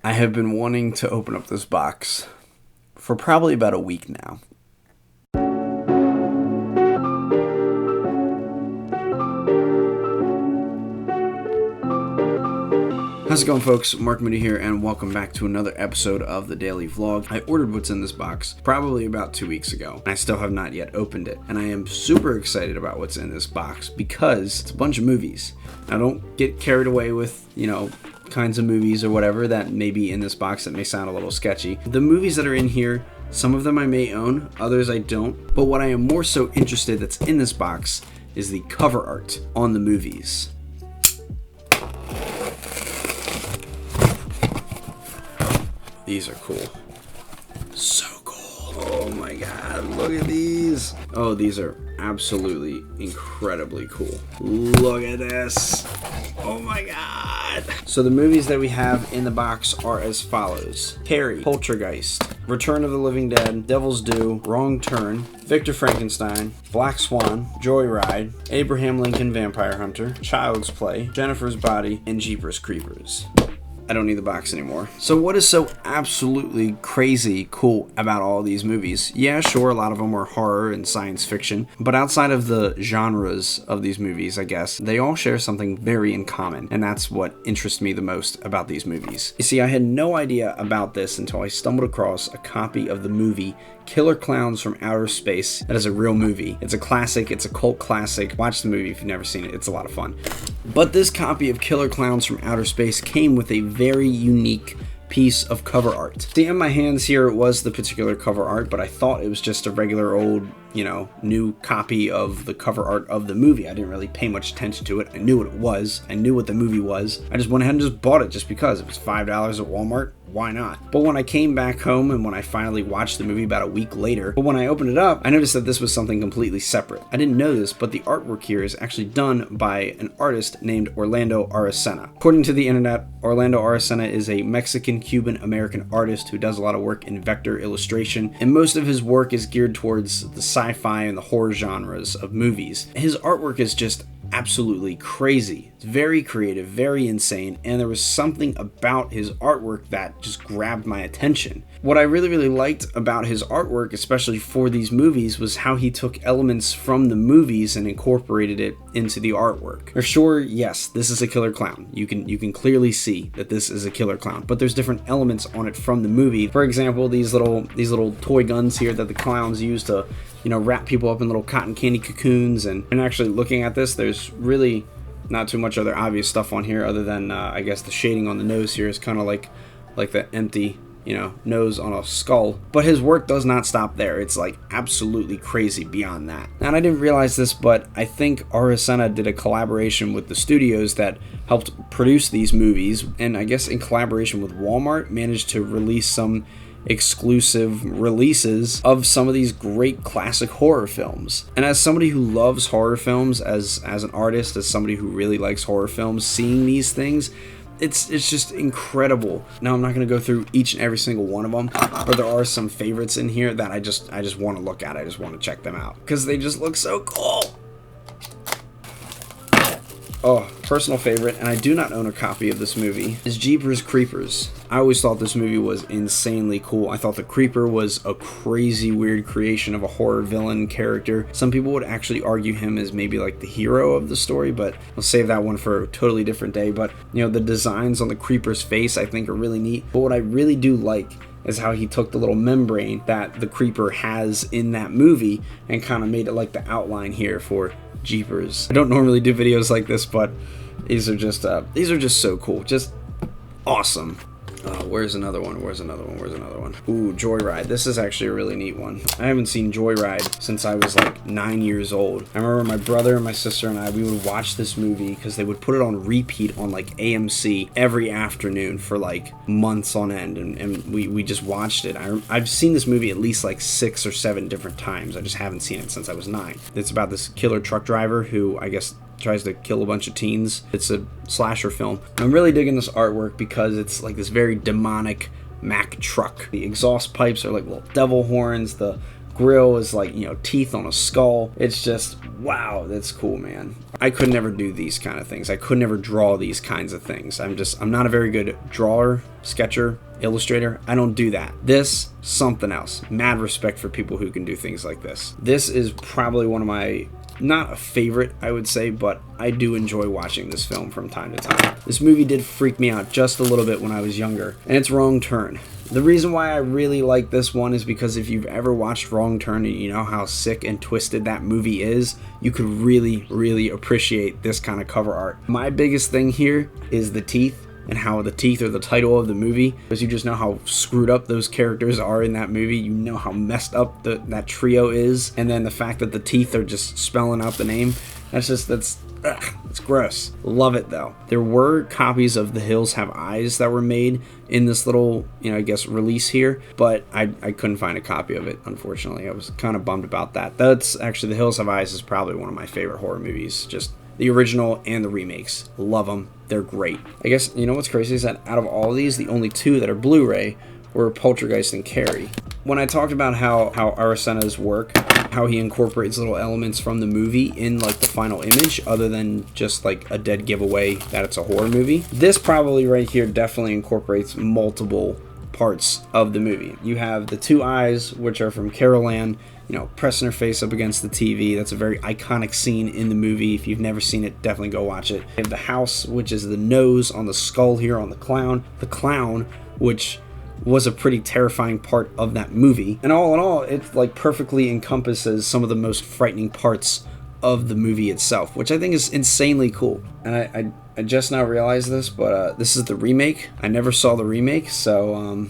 I have been wanting to open up this box for probably about a week now. How's it going, folks? Mark Moody here, and welcome back to another episode of the Daily Vlog. I ordered what's in this box probably about 2 weeks ago, and I still have not yet opened it. And I am super excited about what's in this box because it's a bunch of movies. Now, don't get carried away with, kinds of movies or whatever that may be in this box that may sound a little sketchy. The movies that are in here, some of them I may own, others I don't. But what I am more so interested that's in this box is the cover art on the movies. These are cool. So cool. Oh my god, look at these. Oh, these are absolutely incredibly cool. Look at this. Oh my god. So the movies that we have in the box are as follows: Carrie, Poltergeist, Return of the Living Dead, Devil's Due, Wrong Turn, Victor Frankenstein, Black Swan, Joyride, Abraham Lincoln Vampire Hunter, Child's Play, Jennifer's Body, and Jeepers Creepers. I don't need the box anymore. So what is so absolutely crazy cool about all these movies? Yeah, sure, a lot of them are horror and science fiction, but outside of the genres of these movies, I guess, they all share something very in common, and that's what interests me the most about these movies. You see, I had no idea about this until I stumbled across a copy of the movie Killer Clowns from Outer Space. That is a real movie. It's a classic. It's a cult classic. Watch the movie if you've never seen it. It's a lot of fun. But this copy of Killer Clowns from Outer Space came with a very unique piece of cover art. See, in my hands here, it was the particular cover art, but I thought it was just a regular old, new copy of the cover art of the movie. I didn't really pay much attention to it. I knew what it was. I knew what the movie was. I just went ahead and just bought it just because. It was $5 at Walmart. Why not? But when I came back home and when I finally watched the movie about a week later, but when I opened it up, I noticed that this was something completely separate. I didn't know this, but the artwork here is actually done by an artist named Orlando Arocena. According to the internet, Orlando Arocena is a Mexican-Cuban-American artist who does a lot of work in vector illustration, and most of his work is geared towards the sci-fi and the horror genres of movies. His artwork is just absolutely crazy. It's very creative, very insane, and there was something about his artwork that just grabbed my attention. What I really liked about his artwork, especially for these movies, was how he took elements from the movies and incorporated it into the artwork. For sure, yes, this is a killer clown. You can clearly see that this is a killer clown, but there's different elements on it from the movie. For example, these little toy guns here that the clowns use to wrap people up in little cotton candy cocoons, and actually looking at this, there's really not too much other obvious stuff on here other than I guess the shading on the nose here is kind of like the empty nose on a skull. But his work does not stop there. It's like absolutely crazy beyond that. And I didn't realize this, but I think Arocena did a collaboration with the studios that helped produce these movies, and I guess in collaboration with Walmart managed to release some exclusive releases of some of these great classic horror films. And as somebody who loves horror films, as an artist, as somebody who really likes horror films, seeing these things, it's just incredible. Now, I'm not going to go through each and every single one of them, but there are some favorites in here that I just want to look at. I just want to check them out because they just look so cool. Oh, personal favorite, and I do not own a copy of this movie, is Jeepers Creepers. I always thought this movie was insanely cool. I thought the Creeper was a crazy, weird creation of a horror villain character. Some people would actually argue him as maybe like the hero of the story, but I'll save that one for a totally different day. But, the designs on the Creeper's face I think are really neat. But what I really do like is how he took the little membrane that the Creeper has in that movie and kind of made it like the outline here for Jeepers. I don't normally do videos like this, but these are just so cool, just awesome. Where's another one? Ooh, Joyride. This is actually a really neat one. I haven't seen Joyride since I was like 9 years old. I remember my brother and my sister and we would watch this movie because they would put it on repeat on like AMC every afternoon for like months on end, and we just watched it. I've seen this movie at least like 6 or 7 different times. I just haven't seen it since I was 9. It's about this killer truck driver who I guess tries to kill a bunch of teens. It's a slasher film. I'm really digging this artwork because it's like this very demonic Mack truck. The exhaust pipes are like little devil horns. The grill is like, you know, teeth on a skull. It's just, wow, that's cool, man. I could never do these kind of things. I could never draw these kinds of things. I'm not a very good drawer, sketcher, illustrator. I don't do that. This, something else. Mad respect for people who can do things like this. This is probably one of my, not a favorite, I would say, but I do enjoy watching this film from time to time. This movie did freak me out just a little bit when I was younger, and it's Wrong Turn. The reason why I really like this one is because if you've ever watched Wrong Turn and you know how sick and twisted that movie is, you could really, really appreciate this kind of cover art. My biggest thing here is the teeth, and how the teeth are the title of the movie, because you just know how screwed up those characters are in that movie. You know how messed up that trio is, and then the fact that the teeth are just spelling out the name, it's gross. Love it though. There were copies of The Hills Have Eyes that were made in this little, you know, I guess release here, but I couldn't find a copy of it, unfortunately. I was kind of bummed about that. That's actually, The Hills Have Eyes is probably one of my favorite horror movies. Just the original and the remakes. Love them. They're great. I guess, you know what's crazy is that out of all of these, the only two that are Blu-ray were Poltergeist and Carrie. When I talked about how Arocena's work, how he incorporates little elements from the movie in like the final image, other than just like a dead giveaway that it's a horror movie, this probably right here definitely incorporates multiple parts of the movie. You have the two eyes, which are from Carol Ann, you know, pressing her face up against the TV. That's a very iconic scene in the movie. If you've never seen it, definitely go watch it. You have the house, which is the nose on the skull here on the clown. The clown, which was a pretty terrifying part of that movie. And all in all, it like perfectly encompasses some of the most frightening parts of the movie itself, which I think is insanely cool. And I just now realized this, but this is the remake. I never saw the remake, so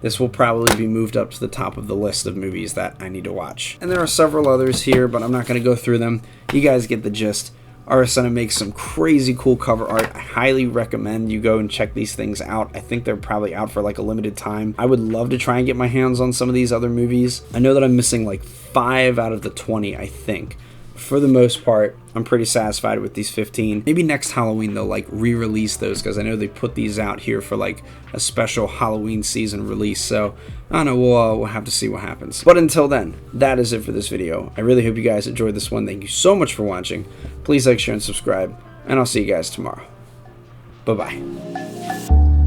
this will probably be moved up to the top of the list of movies that I need to watch. And there are several others here, but I'm not going to go through them. You guys get the gist. Arocena makes some crazy cool cover art. I highly recommend you go and check these things out. I think they're probably out for like a limited time. I would love to try and get my hands on some of these other movies. I know that I'm missing like 5 out of the 20, I think. For the most part, I'm pretty satisfied with these 15. Maybe next Halloween they'll like re-release those, because I know they put these out here for like a special Halloween season release. So I don't know, we'll have to see what happens. But until then, that is it for this video. I really hope you guys enjoyed this one. Thank you so much for watching. Please like, share, and subscribe, and I'll see you guys tomorrow. Bye-bye.